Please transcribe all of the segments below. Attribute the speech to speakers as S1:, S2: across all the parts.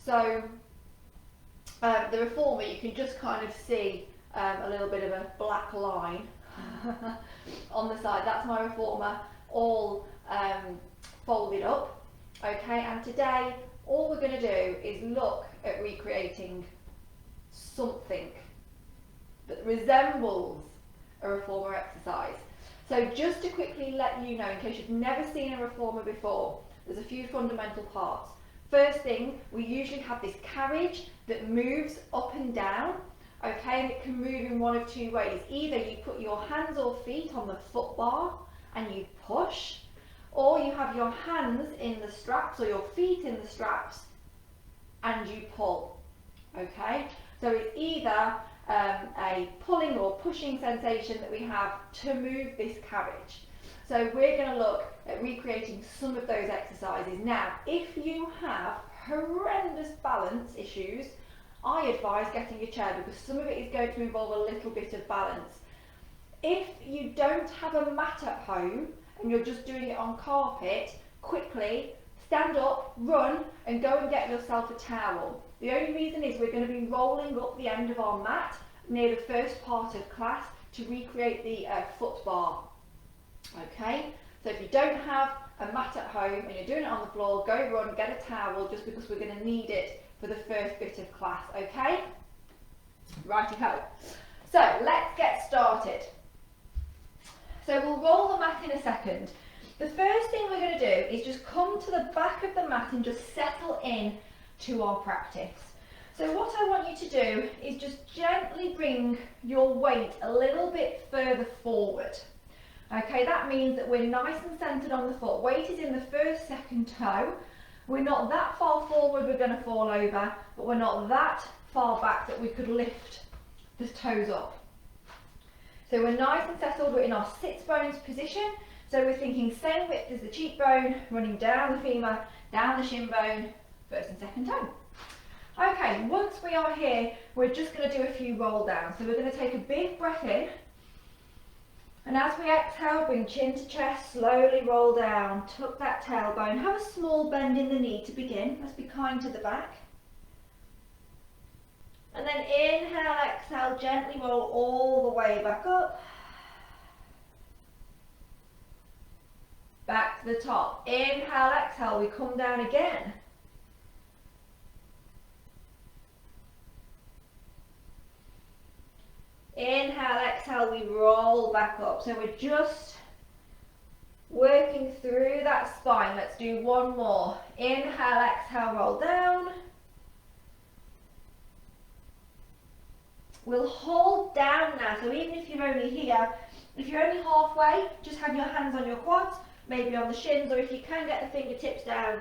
S1: So the reformer, you can just kind of see a little bit of a black line on the side. That's my reformer, all folded up. Okay, and today all we're going to do is look at recreating something that resembles a reformer exercise. So just to quickly let you know, in case you've never seen a reformer before, there's a few fundamental parts. First thing, we usually have this carriage that moves up and down, okay, and it can move in one of two ways. Either you put your hands or feet on the foot bar and you push, or you have your hands in the straps or your feet in the straps and you pull, okay? So it's either a pulling or pushing sensation that we have to move this carriage. So we're going to look at recreating some of those exercises. Now, if you have horrendous balance issues, I advise getting a chair because some of it is going to involve a little bit of balance. If you don't have a mat at home and you're just doing it on carpet, quickly stand up, run and go and get yourself a towel. The only reason is we're going to be rolling up the end of our mat near the first part of class to recreate the foot bar. Okay, so if you don't have a mat at home and you're doing it on the floor, go run, get a towel, just because we're going to need it for the first bit of class, okay? Righty-ho. So let's get started. So we'll roll the mat in a second. The first thing we're going to do is just come to the back of the mat and just settle in to our practice. So what I want you to do is just gently bring your weight a little bit further forward. Okay, that means that we're nice and centered on the foot. Weight is in the first, second toe. We're not that far forward we're going to fall over, but we're not that far back that we could lift the toes up. So we're nice and settled, we're in our sits bones position. So we're thinking same width as the cheekbone, running down the femur, down the shin bone, first and second toe. Okay, once we are here, we're just going to do a few roll downs. So we're going to take a big breath in. And as we exhale, bring chin to chest, slowly roll down, tuck that tailbone, have a small bend in the knee to begin. Let's be kind to the back. And then inhale, exhale, gently roll all the way back up. Back to the top. Inhale, exhale, we come down again. Inhale, exhale, we roll back up. So we're just working through that spine. Let's do one more. Inhale, exhale, roll down. We'll hold down now. So even if you're only here, if you're only halfway, just have your hands on your quads, maybe on the shins, or if you can get the fingertips down,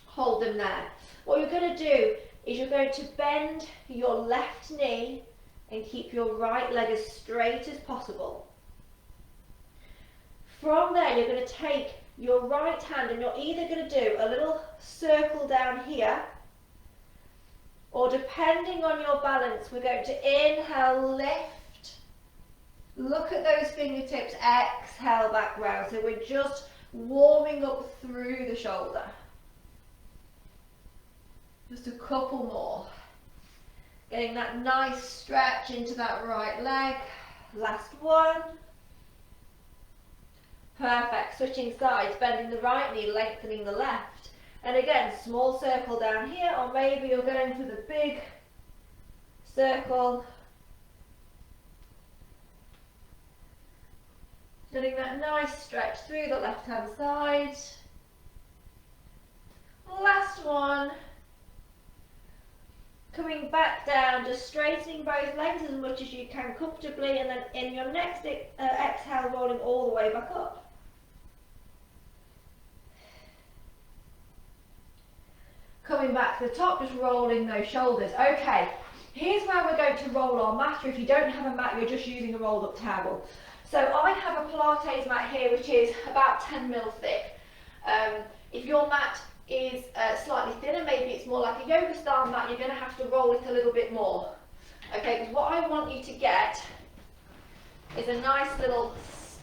S1: hold them there. What you're going to do is you're going to bend your left knee and keep your right leg as straight as possible. From there, you're going to take your right hand and you're either going to do a little circle down here, or depending on your balance, we're going to inhale, lift, look at those fingertips, exhale back round. So we're just warming up through the shoulder. Just a couple more. Getting that nice stretch into that right leg. Last one. Perfect. Switching sides, bending the right knee, lengthening the left. And again, small circle down here, or maybe you're going for the big circle. Getting that nice stretch through the left hand side. Last one.
S2: Coming back down, just straightening both legs as much as you can comfortably, and then in your next exhale, rolling all the way back up.
S1: Coming back to the top, just rolling those shoulders. Okay, here's where we're going to roll our mat, or if you don't have a mat, you're just using a rolled up towel. So I have a Pilates mat here, which is about 10 mil thick. If your mat is slightly thinner, maybe it's more like a yoga style mat, you're going to have to roll it a little bit more. Okay, because what I want you to get is a nice little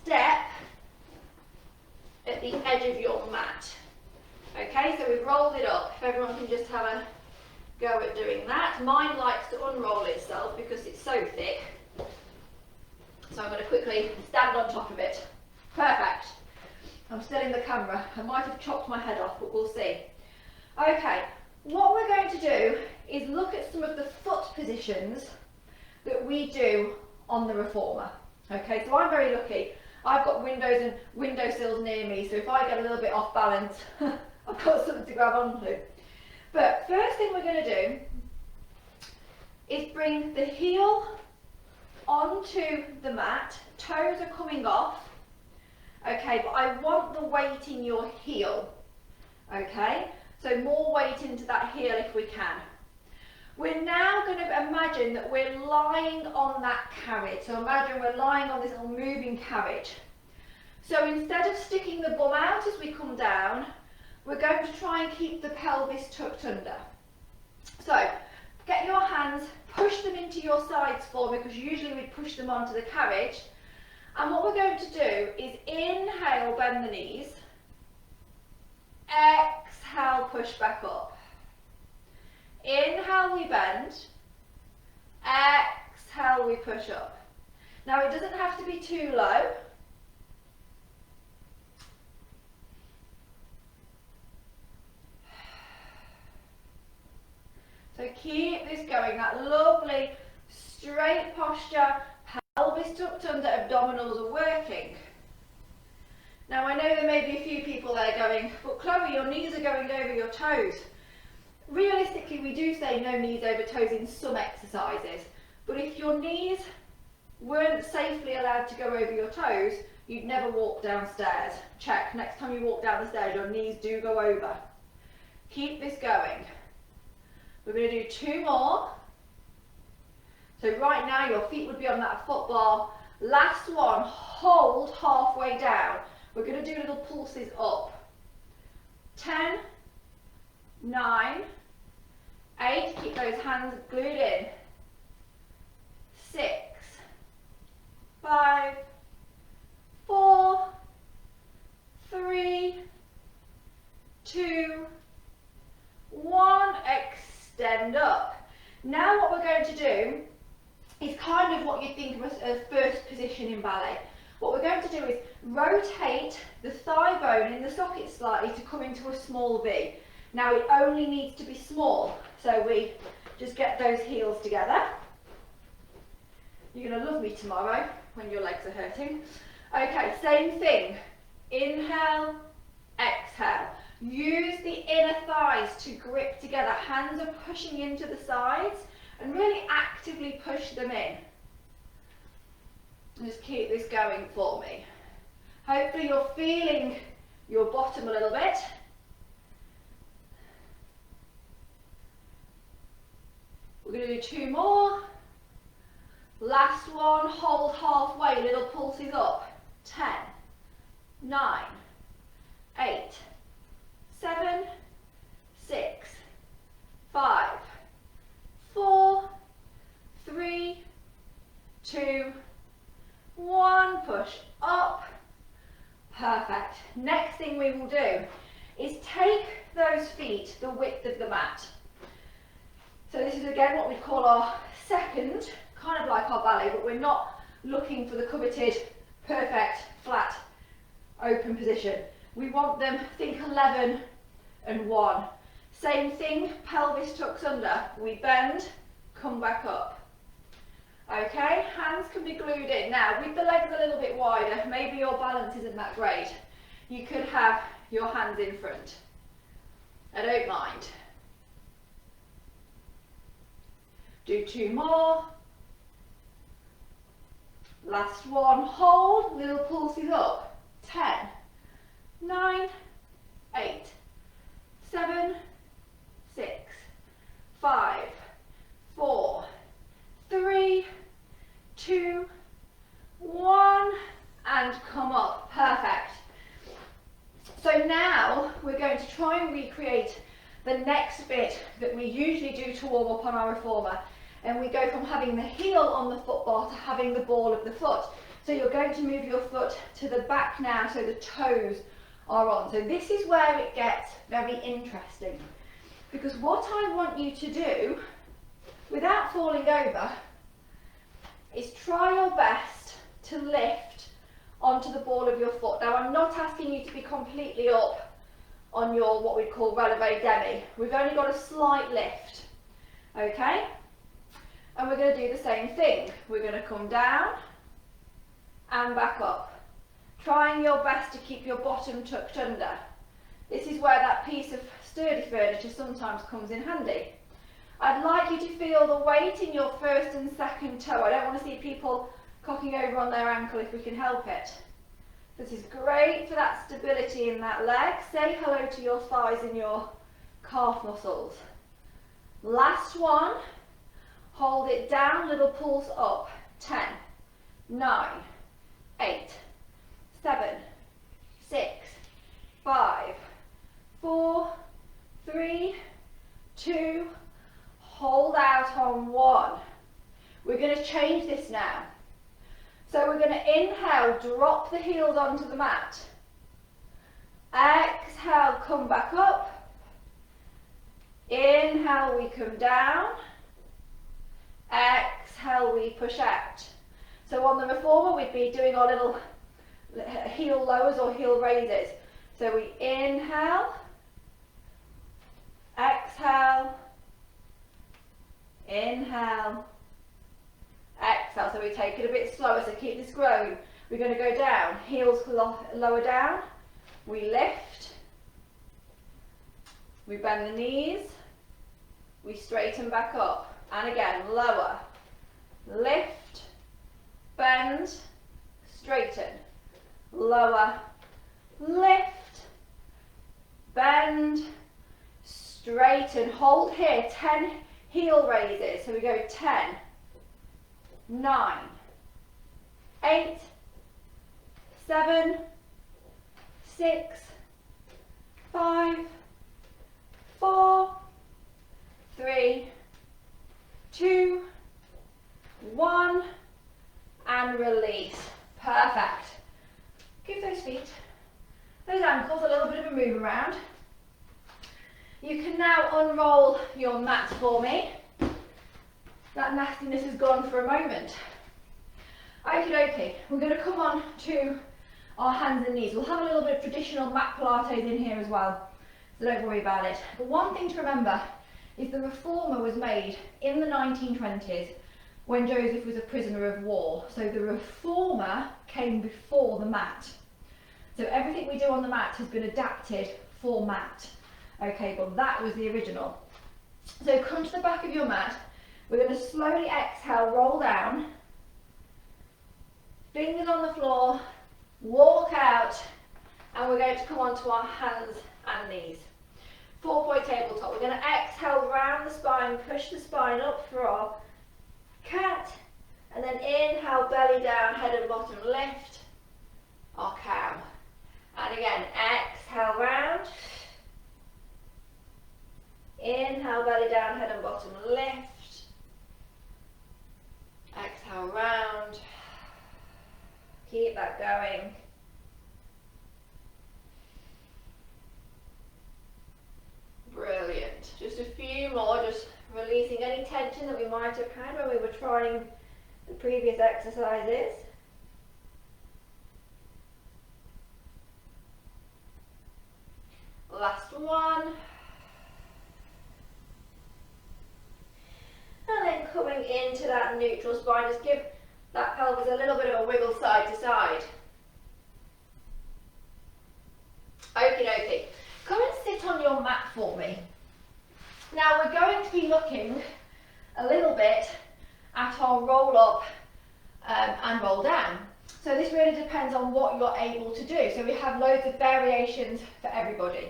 S1: step at the edge of your mat. Okay, so we've rolled it up. If everyone can just have a go at doing that. Mine likes to unroll itself because it's so thick. So I'm going to quickly stand on top of it. Perfect. I'm still in the camera. I might have chopped my head off, but we'll see. Okay, what we're going to do is look at some of the foot positions that we do on the Reformer. Okay, so I'm very lucky. I've got windows and windowsills near me, so if I get a little bit off balance, I've got something to grab onto. But first thing we're going to do is bring the heel onto the mat. Toes are coming off. Okay, but I want the weight in your heel. Okay, so more weight into that heel if we can. We're now going to imagine that we're lying on that carriage. So imagine we're lying on this little moving carriage. So instead of sticking the bum out as we come down, we're going to try and keep the pelvis tucked under. So get your hands, push them into your sides for me, because usually we push them onto the carriage. And what we're going to do is inhale, bend the knees. Exhale, push back up. Inhale, we bend. Exhale, we push up. Now it doesn't have to be too low. So keep this going, that lovely straight posture, pelvis tucked under, abdominals are working. Now I know there may be a few people there going, but Chloe, your knees are going over your toes. Realistically, we do say no knees over toes in some exercises, but if your knees weren't safely allowed to go over your toes, you'd never walk downstairs. Check, next time you walk down the stairs, your knees do go over. Keep this going. We're going to do 2 more. So right now your feet would be on that foot bar. Last one, hold halfway down. We're going to do little pulses up. 10, 9, 8, keep those hands glued in. 6, 5, 4, 3, 2, 1, extend up. Now what we're going to do is kind of what you think of as first position in ballet. What we're going to do is rotate the thigh bone in the socket slightly to come into a small V. Now it only needs to be small, so we just get those heels together. You're going to love me tomorrow when your legs are hurting. Okay, same thing. Inhale, exhale. Use the inner thighs to grip together. Hands are pushing into the sides and really actively push them in. And just keep this going for me. Hopefully you're feeling your bottom a little bit. We're going to do 2 more. Last one, hold halfway, little pulses up. 10, 9, 8, 7, 6, 5, 4, 3, 2, 1, push up. Perfect. Next thing we will do is take those feet the width of the mat. So this is again what we call our second, kind of like our ballet, but we're not looking for the coveted, perfect, flat, open position. We want them, think 11 and 1. Same thing, pelvis tucks under. We bend, come back up. Okay, hands can be glued in. Now, with the legs a little bit wider, maybe your balance isn't that great. You could have your hands in front. I don't mind. Do 2 more. Last one, hold, little pulses up. 10, 9, 8, 7, 6, 5, 4, 3, 2, 1, and come up. Perfect. So now we're going to try and recreate the next bit that we usually do to warm up on our reformer. And we go from having the heel on the foot bar to having the ball of the foot. So you're going to move your foot to the back now so the toes are on. So this is where it gets very interesting. Because what I want you to do, without falling over, is try your best to lift onto the ball of your foot. Now I'm not asking you to be completely up on your what we call releve demi. We've only got a slight lift, okay? And we're going to do the same thing. We're going to come down and back up, trying your best to keep your bottom tucked under. This is where that piece of sturdy furniture sometimes comes in handy. I'd like you to feel the weight in your first and second toe. I don't want to see people cocking over on their ankle if we can help it. This is great for that stability in that leg. Say hello to your thighs and your calf muscles. Last one. Hold it down, little pulse up. 10, 9, 8, 7, 6, 5, 4, 3, 2, hold out on 1. We're going to change this now. So we're going to inhale, drop the heels onto the mat. Exhale, come back up. Inhale, we come down. Exhale, we push out. So on the reformer, we'd be doing our little heel lowers or heel raises. So we inhale, exhale, inhale, exhale. So we take it a bit slower, so keep this growing. We're going to go down, heels lower down, we lift, we bend the knees, we straighten back up. And again, lower, lift, bend, straighten, lower, lift, bend, straighten. Hold here, 10 heel raises. So we go 10, 9, 8, 7, 6, 5, 4, 3, 2, 1, and release. Perfect. Give those feet, those ankles a little bit of a move around. You can now unroll your mat for me. That nastiness is gone for a moment. Okie dokie, we're going to come on to our hands and knees. We'll have a little bit of traditional mat Pilates in here as well, so don't worry about it. But one thing to remember is the reformer was made in the 1920s when Joseph was a prisoner of war. So the reformer came before the mat. So everything we do on the mat has been adapted for mat. Okay, but that was the original. So come to the back of your mat. We're going to slowly exhale, roll down. Fingers on the floor, walk out, and we're going to come onto our hands and knees. 4-point tabletop. We're going to exhale, round the spine, push the spine up for our cat, and then inhale, belly down, head and bottom lift, our cow. And again, exhale, round. Inhale, belly down, head and bottom lift. Exhale, round. Keep that going. Brilliant. Just a few more, just releasing any tension that we might have had when we were trying the previous exercises. Last one. And then coming into that neutral spine, just give that pelvis a little bit of a wiggle side to side. Okie dokie. Come and sit on your mat for me. Now we're going to be looking a little bit at our roll up and roll down. So this really depends on what you're able to do. So we have loads of variations for everybody.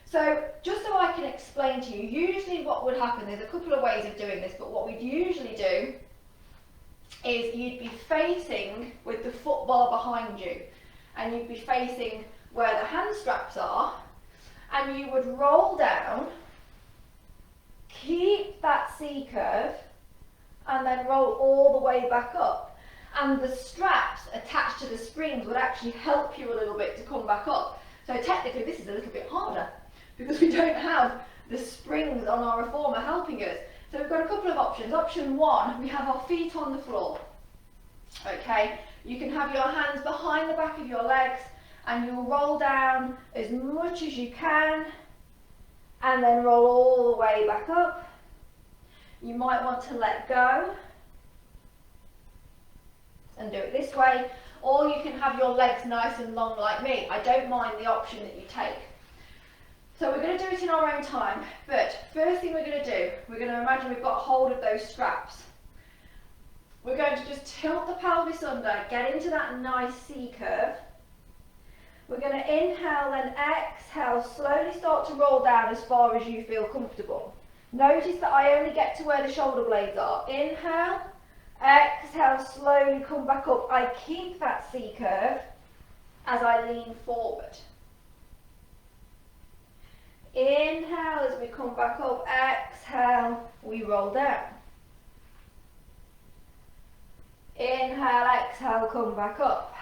S1: So just so I can explain to you, usually what would happen, there's a couple of ways of doing this, but what we'd usually do is you'd be facing with the foot bar behind you, and you'd be facing where the hand straps are, and you would roll down, keep that C curve, and then roll all the way back up. And the straps attached to the springs would actually help you a little bit to come back up. So technically this is a little bit harder because we don't have the springs on our reformer helping us. So we've got a couple of options. Option one, we have our feet on the floor. Okay, you can have your hands behind the back of your legs and you'll roll down as much as you can and then roll all the way back up. You might want to let go and do it this way, or you can have your legs nice and long like me. I don't mind the option that you take. So we're going to do it in our own time, but first thing we're going to do, we're going to imagine we've got hold of those straps. We're going to just tilt the pelvis under, get into that nice C curve. We're going to inhale and exhale, slowly start to roll down as far as you feel comfortable. Notice that I only get to where the shoulder blades are. Inhale, exhale, slowly come back up. I keep that C curve as I lean forward. Inhale as we come back up, exhale, we roll down. Inhale, exhale, come back up.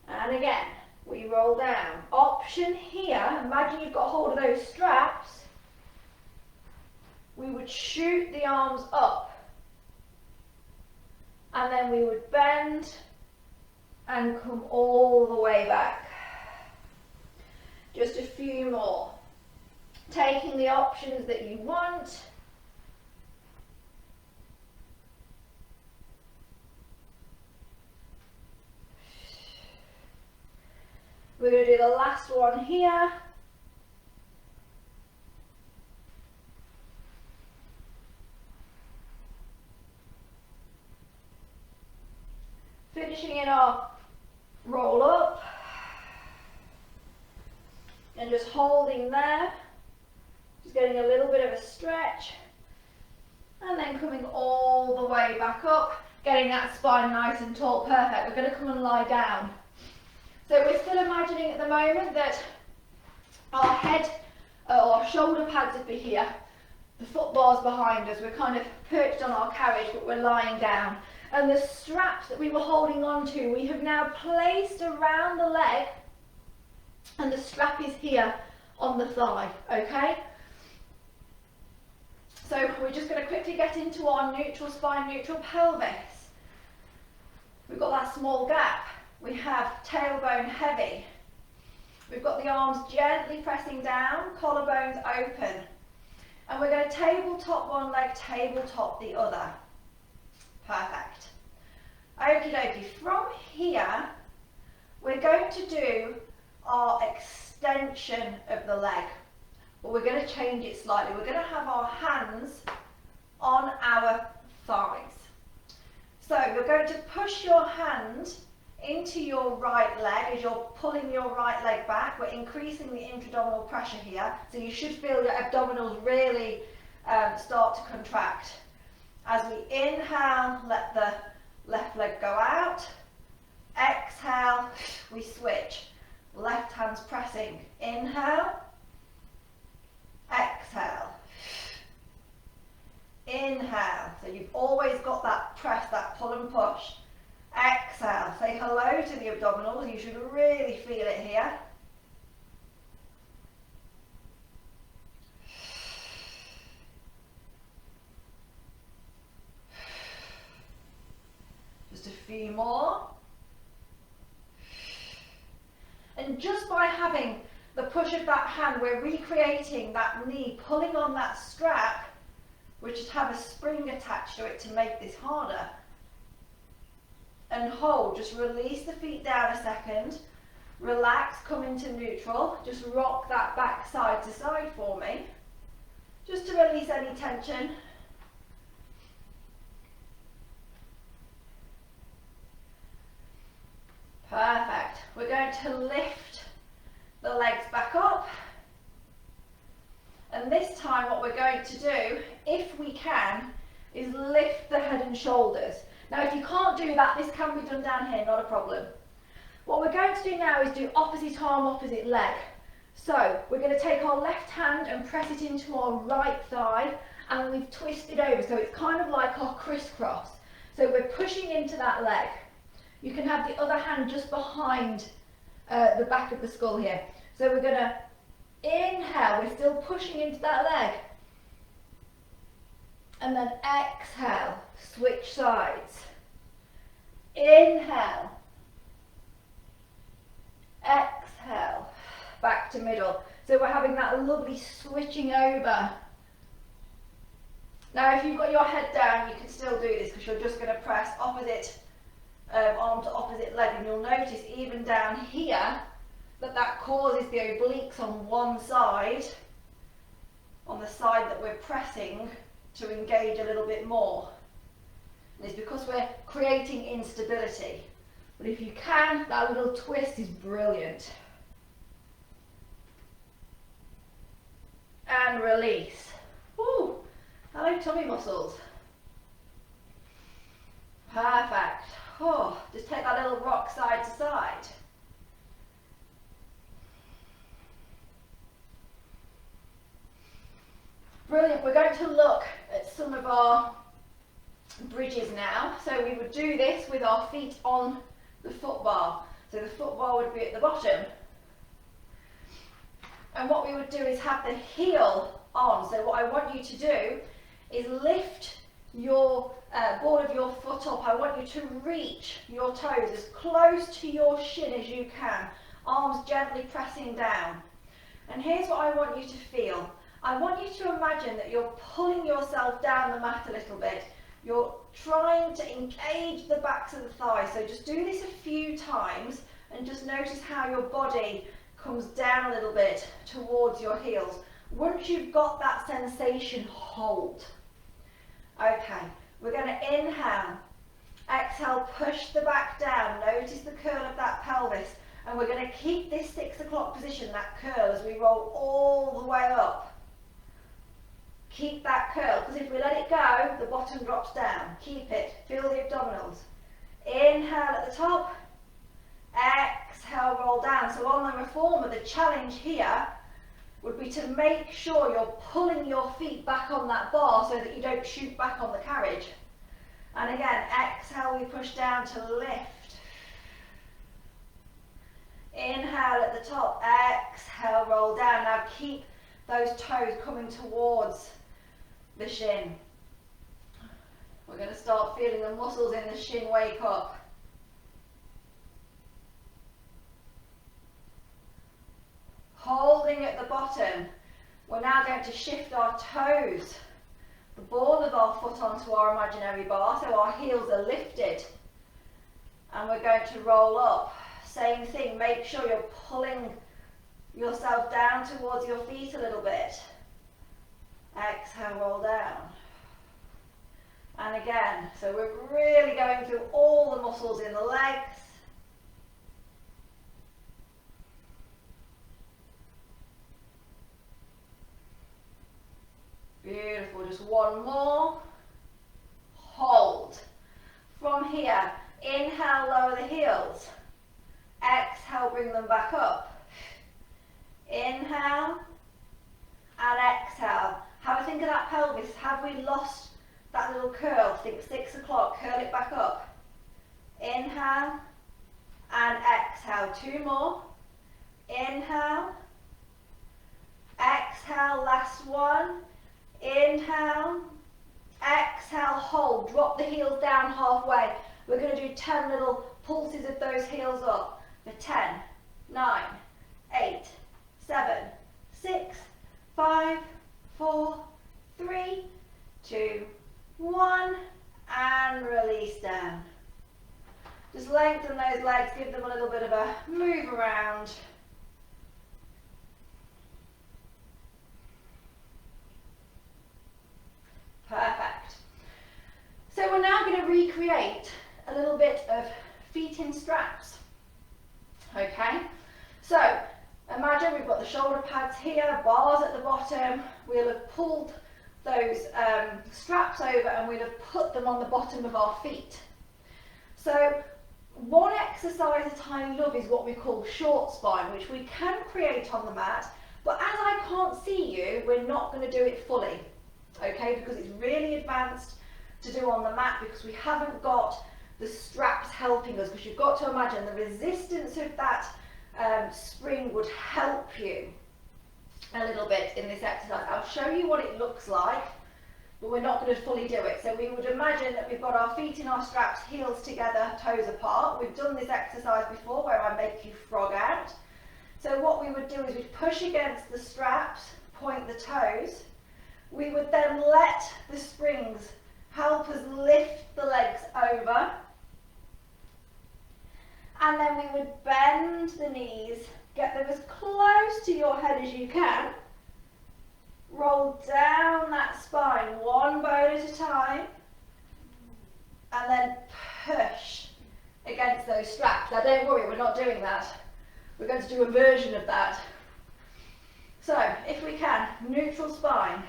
S1: And again, we roll down. Option here, imagine you've got hold of those straps. We would shoot the arms up. And then we would bend and come all the way back. Just a few more. Taking the options that you want. We're going to do the last one here. Finishing in our roll up and just holding there, just getting a little bit of a stretch and then coming all the way back up, getting that spine nice and tall. Perfect. We're going to come and lie down. So we're still imagining at the moment that our head or shoulder pads would be here, the foot bar's behind us, we're kind of perched on our carriage but we're lying down. And the straps that we were holding on to, we have now placed around the leg and the strap is here on the thigh, okay? So we're just going to quickly get into our neutral spine, neutral pelvis. We've got that small gap. We have tailbone heavy. We've got the arms gently pressing down, collarbones open. And we're going to tabletop one leg, tabletop the other. Perfect. Okie dokie. From here, we're going to do our extension of the leg. But we're going to change it slightly. We're going to have our hands on our thighs. So you're going to push your hand into your right leg as you're pulling your right leg back. We're increasing the intra-abdominal pressure here. So you should feel your abdominals really start to contract. As we inhale, let the left leg go out. Exhale, we switch. Left hand's pressing. Inhale. Exhale. Inhale. So you've always got that press, that pull and push. Exhale. Say hello to the abdominals. You should really feel it here. Just a few more. And just by having the push of that hand, we're recreating that knee, pulling on that strap, which should have a spring attached to it to make this harder. And hold, just release the feet down a second, Relax, come into neutral. Just rock that back side to side for me, just to release any tension. Perfect. We're going to lift the legs back up. And this time what we're going to do, if we can, is lift the head and shoulders. Now if you can't do that, this can be done down here, not a problem. What we're going to do now is do opposite arm, opposite leg. So we're going to take our left hand and press it into our right thigh, and we've twisted over, so it's kind of like our crisscross. So we're pushing into that leg. You can have the other hand just behind the back of the skull here. So we're going to inhale, we're still pushing into that leg. And then exhale, switch sides. Inhale. Exhale, back to middle. So we're having that lovely switching over. Now if you've got your head down, you can still do this because you're just going to press opposite arm to opposite leg, and you'll notice even down here that causes the obliques on one side, on the side that we're pressing, to engage a little bit more. And it's because we're creating instability. But if you can, that little twist is brilliant. And release. Woo! Hello tummy muscles. Perfect. Oh, just take that little rock side to side. Brilliant. We're going to look at some of our bridges now. So we would do this with our feet on the foot bar. So the foot bar would be at the bottom. And what we would do is have the heel on. So what I want you to do is lift your ball of your foot up. I want you to reach your toes as close to your shin as you can. Arms gently pressing down. And here's what I want you to feel. I want you to imagine that you're pulling yourself down the mat a little bit. You're trying to engage the backs of the thighs. So just do this a few times and just notice how your body comes down a little bit towards your heels. Once you've got that sensation, hold. Okay, we're going to inhale. Exhale, push the back down. Notice the curl of that pelvis. And we're going to keep this 6 o'clock position, that curl, as we roll all the way up. Keep that curl, because if we let it go, the bottom drops down. Keep it. Feel the abdominals. Inhale at the top. Exhale, roll down. So on the reformer, the challenge here would be to make sure you're pulling your feet back on that bar so that you don't shoot back on the carriage. And again, exhale, we push down to lift. Inhale at the top. Exhale, roll down. Now keep those toes coming towards the shin. We're going to start feeling the muscles in the shin wake up. Holding at the bottom. We're now going to shift our toes, the ball of our foot onto our imaginary bar, so our heels are lifted. And we're going to roll up. Same thing, make sure you're pulling yourself down towards your feet a little bit. Exhale, roll down. And again, so we're really going through all the muscles in the legs. Beautiful, just one more. Hold. From here, inhale, lower the heels. Exhale, bring them back up. Inhale and exhale. Have a think of that pelvis. Have we lost that little curl? Think 6 o'clock, curl it back up. Inhale and exhale. 2 more. Inhale. Exhale, last one. Inhale. Exhale, hold. Drop the heels down halfway. We're going to do 10 little pulses of those heels up. For 10, 9, 8, 7, 6, 5, 4, 3, 2, 1, and release down. Just laying
S2: lengthen those legs, give them a little bit of a move around. Perfect. So we're now going to recreate a little bit of feet in straps. Okay, so imagine we've got the shoulder pads here, bars at the bottom. We'll have pulled those straps over and we'll have put them on the bottom of our feet. So one exercise that I love is what we call short spine, which we can create on the mat, but as I can't see you, we're not going to do it fully, okay, because it's really advanced to do on the mat because we haven't got the straps helping us, because you've got to imagine the resistance of that spring would help you a little bit in this exercise. I'll show you what it looks like, but we're not going to fully do it. So we would imagine that we've got our feet in our straps, heels together, toes apart. We've done this exercise before where I make you frog out. So what we would do is we'd push against the straps, point the toes. We would then let the springs help us lift the legs over. And then we would bend the knees, get them as close to your head as you can. Roll down that spine, one bone at a time. And then push against those straps. Now don't worry, we're not doing that. We're going to do a version of that. So, if we can, neutral spine.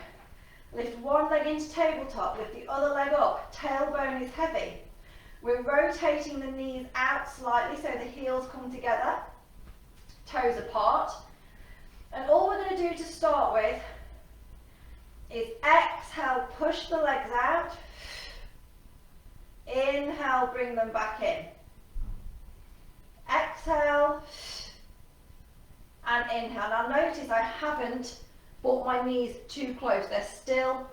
S2: Lift one leg into tabletop, lift the other leg up. Tailbone is heavy. We're rotating the knees out slightly so the heels come together, toes apart. And all we're going to do to start with is exhale, push the legs out. Inhale, bring them back in. Exhale and inhale. Now notice I haven't brought my knees too close. They're still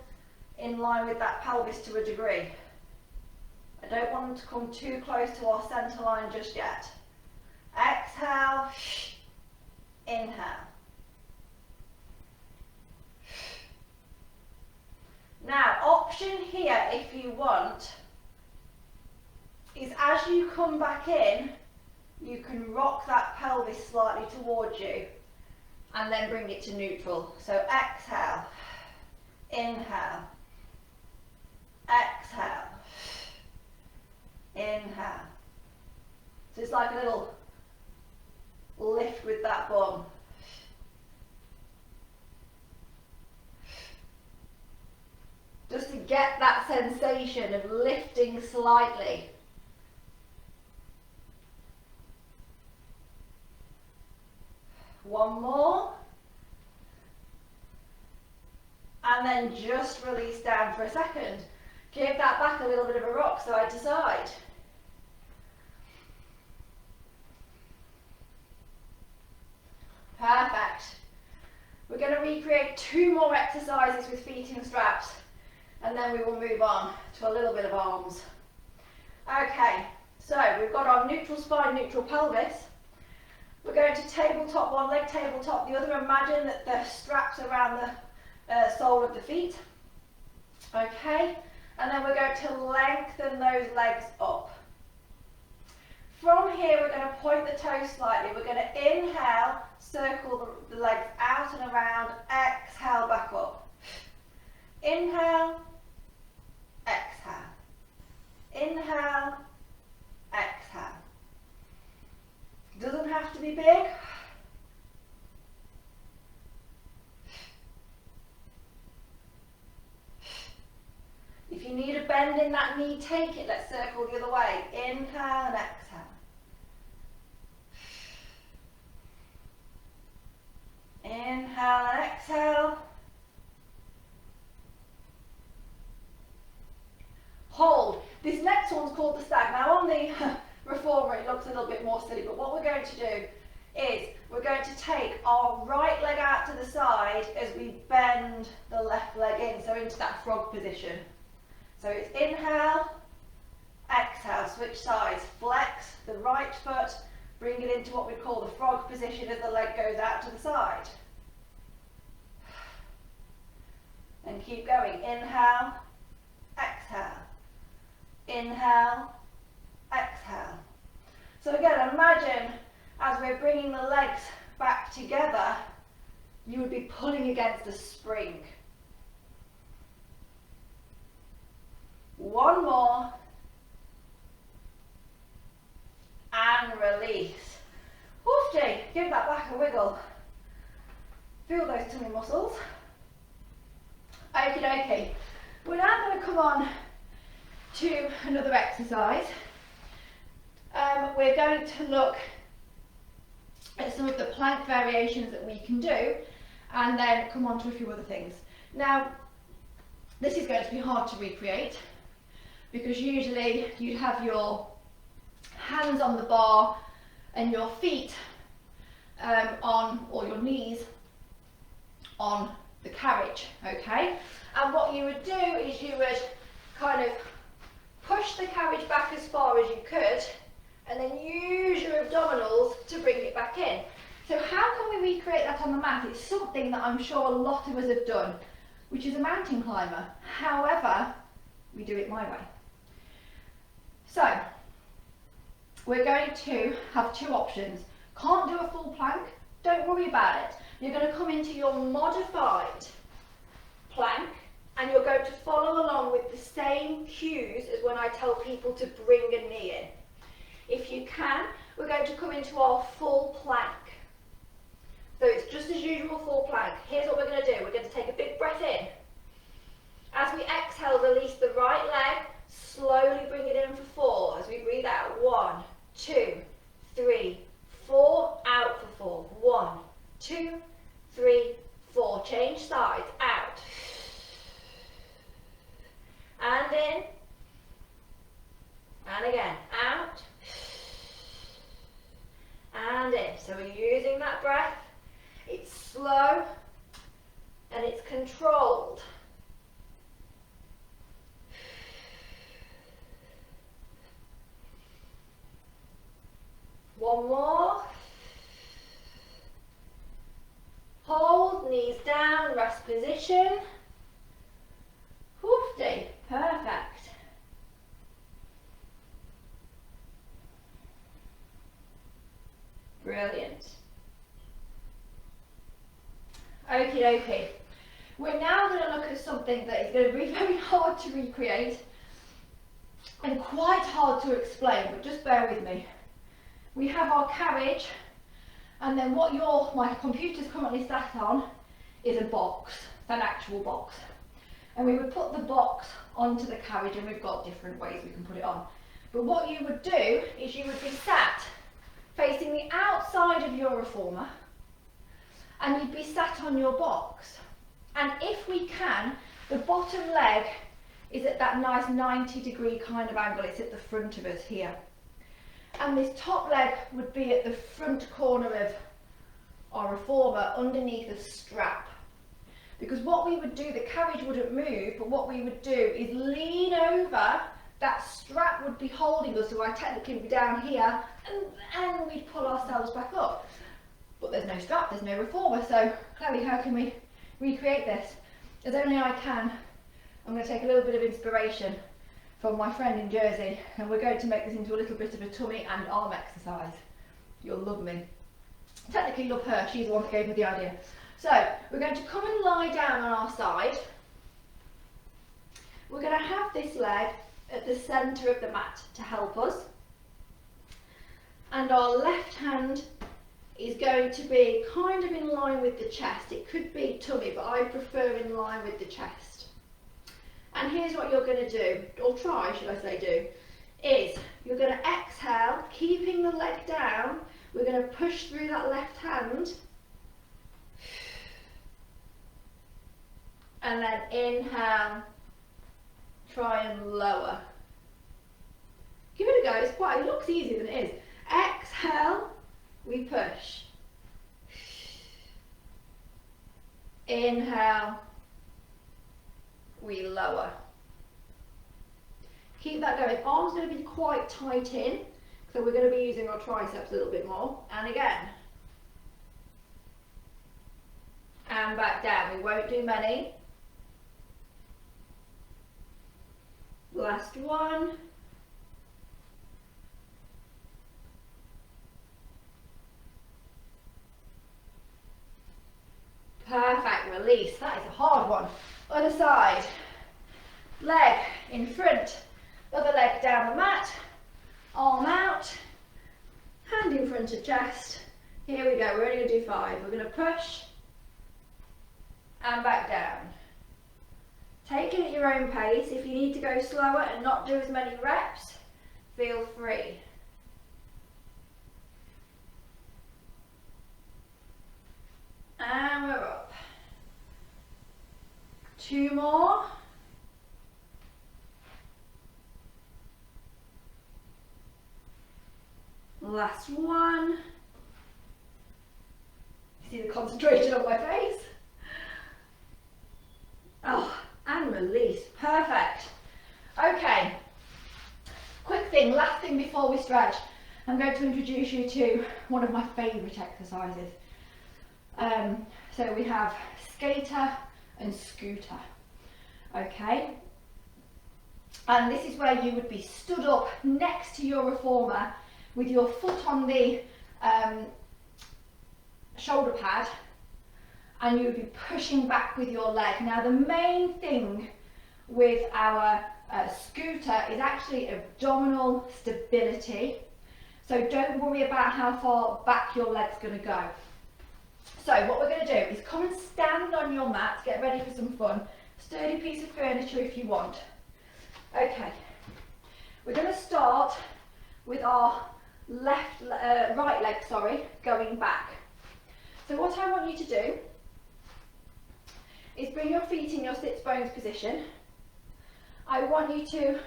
S2: in line with that pelvis to a degree. I don't want them to come too close to our centre line just yet. Exhale, inhale. Now, option here, if you want, is as you come back in, you can rock that pelvis slightly towards you and then bring it to neutral. So exhale, inhale, exhale, inhale. So it's like a little lift with that bum. Just to get that sensation of lifting slightly. One more. And then just release down for a second. Give that back a little bit of a rock side to side. Perfect. We're going to recreate 2 more exercises with feet in straps and then we will move on to a little bit of arms. Okay, so we've got our neutral spine, neutral pelvis. We're going to tabletop, one leg tabletop, the other. Imagine that the straps around the sole of the feet. Okay, and then we're going to lengthen those legs up. From here, we're going to point the toes slightly. We're going to inhale, circle the legs out and around, exhale back up. Inhale, exhale. Inhale, exhale. Doesn't have to be big. If you need a bend in that knee, take it. Let's circle the other way. Inhale and exhale. Inhale and exhale. Hold. This next one's called the stag. Now on the Reformer it looks a little bit more silly, but what we're going to do is we're going to take our right leg out to the side as we bend the left leg in, so into that frog position. So it's inhale, exhale, switch sides, flex the right foot, bring it into what we call the frog position as the leg goes out to the side. And keep going. Inhale, exhale. Inhale, exhale. So again, imagine as we're bringing the legs back together, you would be pulling against a spring. One more. And release. Woofy, give that back a wiggle. Feel those tummy muscles. Okie dokie. We're now going to come on to another exercise. We're going to look at some of the plank variations that we can do and then come on to a few other things. Now, this is going to be hard to recreate because usually you'd have your hands on the bar and your feet or your knees on the carriage, okay? And what you would do is you would kind of push the carriage back as far as you could and then use your abdominals to bring it back in. So how can we recreate that on the mat? It's something that I'm sure a lot of us have done, which is a mountain climber. However, we do it my way. So, we're going to have two options. Can't do a full plank? Don't worry about it. You're going to come into your modified plank and you're going to follow along with the same cues as when I tell people to bring a knee in. If you can, we're going to come into our full plank. So it's just as usual full plank. Here's what we're going to do. We're going to take a big breath in. As we exhale, release the right leg. Slowly bring it in for 4. As we breathe out, 1, 2, 3, 4. Out for 4. 1, 2, 3, 4. Change sides. Out. And in. And again. Out. And in. So we're using that breath. It's slow and it's controlled. One more. Hold, knees down, rest position. Woofy, perfect. Brilliant. Okie dokie. We're now going to look at something that is going to be very hard to recreate and quite hard to explain, but just bear with me. We have our carriage, and then what my computer's currently sat on is a box, an actual box. And we would put the box onto the carriage, and we've got different ways we can put it on. But what you would do is you would be sat facing the outside of your reformer, and you'd be sat on your box. And if we can, the bottom leg is at that nice 90-degree kind of angle. It's at the front of us here. And this top leg would be at the front corner of our reformer underneath a strap. Because what we would do, the carriage wouldn't move, but what we would do is lean over, that strap would be holding us, so I technically would be down here, and we'd pull ourselves back up. But there's no strap, there's no reformer, so Chloe, how can we recreate this? As only I can, I'm going to take a little bit of inspiration from my friend in Jersey, and we're going to make this into a little bit of a tummy and arm exercise. You'll love me. Technically love her, she's the one that gave me the idea. So, we're going to come and lie down on our side. We're going to have this leg at the centre of the mat to help us. And our left hand is going to be kind of in line with the chest. It could be tummy, but I prefer in line with the chest. And here's what you're going to do, or try, should I say do, is you're going to exhale, keeping the leg down. We're going to push through that left hand. And then inhale, try and lower. Give it a go, it looks easier than it is. Exhale, we push. Inhale, we lower. Keep that going. Arms going to be quite tight in, so we're going to be using our triceps a little bit more. And again. And back down. We won't do many. Last one. hard one. Other side. Leg in front, other leg down the mat, arm out, hand in front of chest. Here we go, we're only going to do 5. We're going to push and back down. Take it at your own pace. If you need to go slower and not do as many reps, feel free. And we're up. 2 more. Last one. See the concentration on my face? Oh, and release. Perfect. Okay. Quick thing, last thing before we stretch. I'm going to introduce you to one of my favourite exercises. So we have skater and scooter. Okay. And this is where you would be stood up next to your reformer with your foot on the shoulder pad, and you would be pushing back with your leg. Now the main thing with our scooter is actually abdominal stability, so don't worry about how far back your leg's going to go. So what we're going to do is come and stand on your mat, get ready for some fun, sturdy piece of furniture if you want. Okay, we're going to start with our right leg, going back. So what I want you to do is bring your feet in your sits bones position. I want you to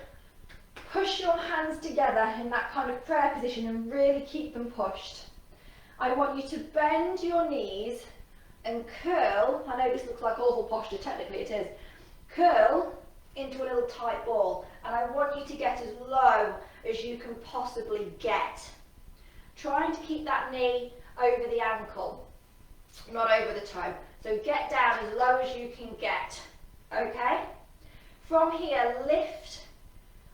S2: push your hands together in that kind of prayer position and really keep them pushed. I want you to bend your knees and curl, I know this looks like awful posture, technically it is, curl into a little tight ball, and I want you to get as low as you can possibly get. Trying to keep that knee over the ankle, not over the toe. So get down as low as you can get, okay? From here, lift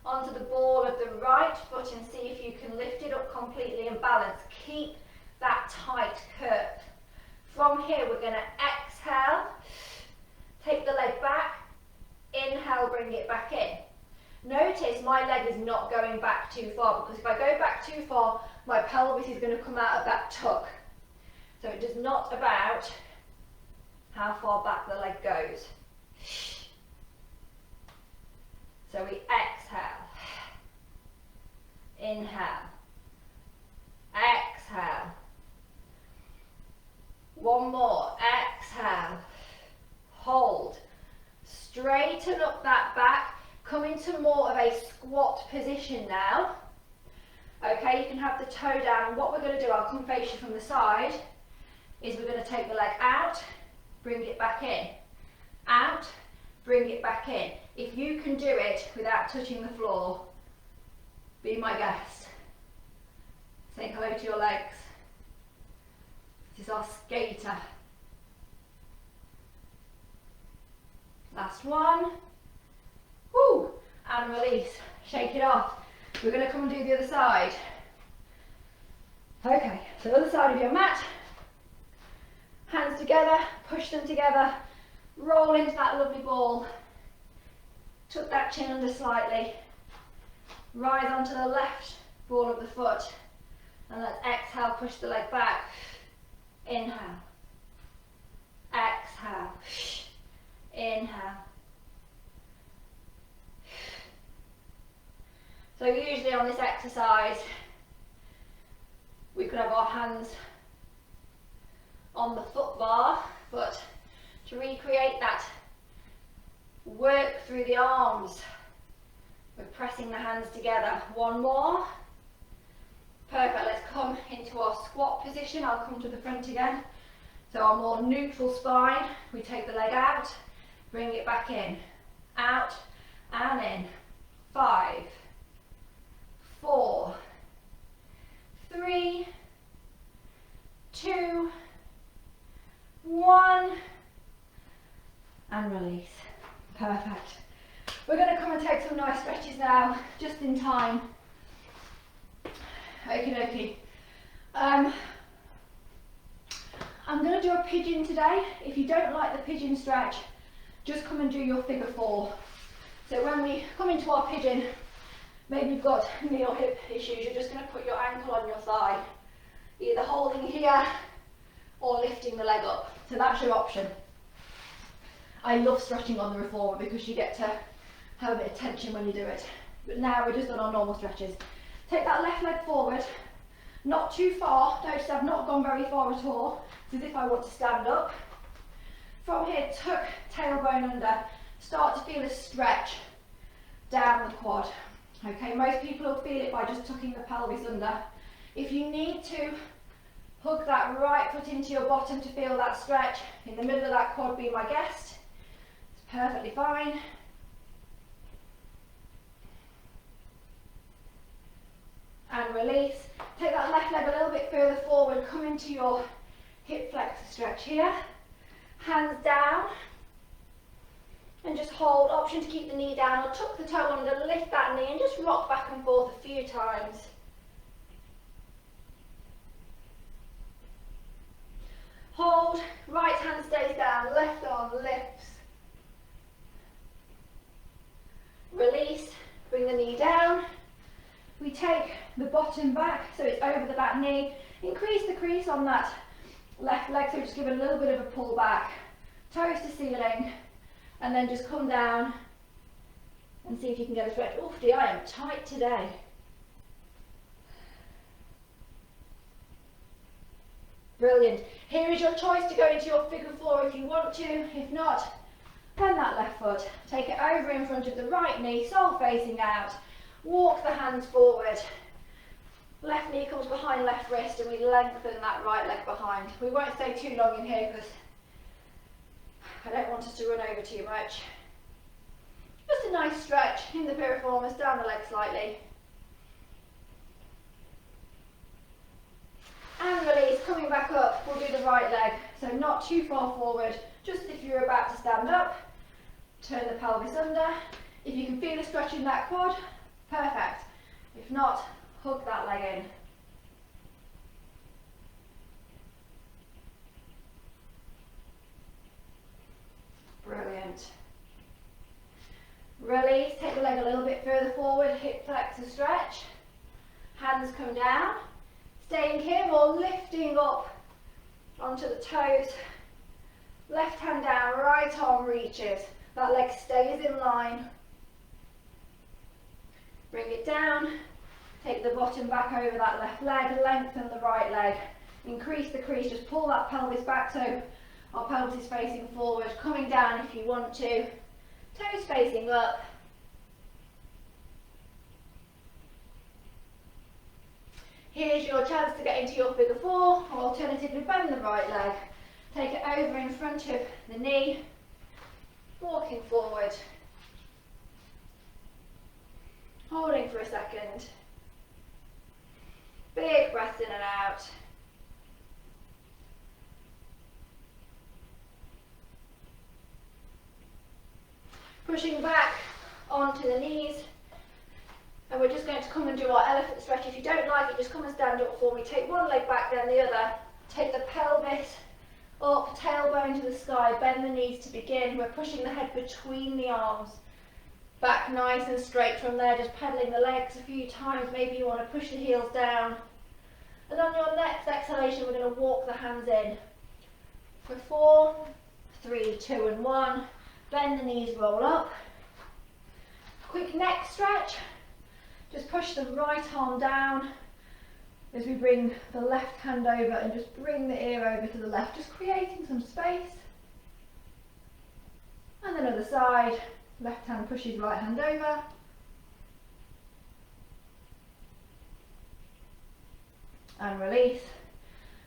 S2: onto the ball of the right foot and see if you can lift it up completely and balance. Keep that tight curve. From here, we're going to exhale, take the leg back, inhale, bring it back in. Notice my leg is not going back too far, because if I go back too far, my pelvis is going to come out of that tuck. So it is not about how far back the leg goes. So we exhale, inhale, exhale. One more, exhale, hold. Straighten up that back, come into more of a squat position now. Okay, you can have the toe down, and what we're going to do, I'll come face you from the side, is we're going to take the leg out, bring it back in, out, bring it back in. If you can do it without touching the floor, be my guest. Say hello to your legs. This is our skater. Last one. Woo! And release. Shake it off. We're going to come and do the other side. Okay, so other side of your mat. Hands together, push them together, roll into that lovely ball. Tuck that chin under slightly. Rise onto the left ball of the foot. And let's exhale, push the leg back. Inhale. Exhale. Inhale. So usually on this exercise, we could have our hands on the foot bar, but to recreate that work through the arms, we're pressing the hands together. One more. Perfect, let's come into our squat position. I'll come to the front again. So our more neutral spine, we take the leg out, bring it back in, out and in. 5, 4, 3, 2, 1, and release. Perfect. We're going to come and take some nice stretches now, just in time. Okie dokie. I'm going to do a pigeon today. If you don't like the pigeon stretch, just come and do your figure 4. So when we come into our pigeon, maybe you've got knee or hip issues, you're just going to put your ankle on your thigh, either holding here or lifting the leg up. So that's your option. I love stretching on the reformer because you get to have a bit of tension when you do it. But now we're just on our normal stretches. Take that left leg forward, not too far. Notice I've not gone very far at all. It's as if I want to stand up. From here, tuck tailbone under. Start to feel a stretch down the quad. Okay, most people will feel it by just tucking the pelvis under. If you need to, hug that right foot into your bottom to feel that stretch. In the middle of that quad, be my guest. It's perfectly fine. And release. Take that left leg a little bit further forward. Come into your hip flexor stretch here. Hands down. And just hold. Option to keep the knee down or tuck the toe under, lift that knee and just rock back and forth a few times. Hold, right hand stays down, left arm lifts. Release, bring the knee down. We take the bottom back so it's over the back knee. Increase the crease on that left leg, so just give it a little bit of a pull back. Toes to ceiling, and then just come down and see if you can get a stretch. Oof, dear, I am tight today. Brilliant. Here is your choice to go into your figure 4 if you want to. If not, bend that left foot. Take it over in front of the right knee, sole facing out. Walk the hands forward. Left knee comes behind left wrist and we lengthen that right leg behind. We won't stay too long in here because I don't want us to run over too much. Just a nice stretch in the piriformis, down the leg slightly. And release, coming back up, we'll do the right leg. So not too far forward, just if you're about to stand up, turn the pelvis under. If you can feel a stretch in that quad, perfect. If not, hug that leg in. Brilliant. Release, take the leg a little bit further forward, hip flexor stretch. Hands come down. Staying here or lifting up onto the toes. Left hand down, right arm reaches. That leg stays in line. Bring it down. Take the bottom back over that left leg. Lengthen the right leg. Increase the crease. Just pull that pelvis back so our pelvis is facing forward. Coming down if you want to. Toes facing up. Here's your chance to get into your figure 4, or alternatively bend the right leg. Take it over in front of the knee, walking forward. Holding for a second. Big breath in and out. Pushing back onto the knees. And we're just going to come and do our elephant stretch. If you don't like it, just come and stand up for me. Take one leg back, then the other. Take the pelvis up, tailbone to the sky, bend the knees to begin. We're pushing the head between the arms. Back nice and straight from there, just pedaling the legs a few times. Maybe you want to push the heels down. And on your next exhalation, we're going to walk the hands in. For 4, 3, 2 and 1. Bend the knees, roll up. Quick neck stretch. Just push the right arm down as we bring the left hand over and just bring the ear over to the left, just creating some space. And then other side, left hand pushes right hand over. And release.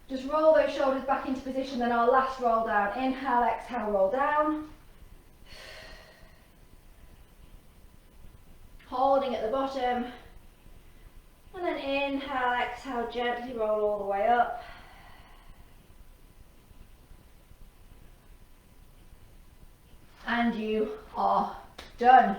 S2: Just roll those shoulders back into position, then our last roll down. Inhale, exhale, roll down. Holding at the bottom, and then inhale, exhale, gently roll all the way up. And you are done.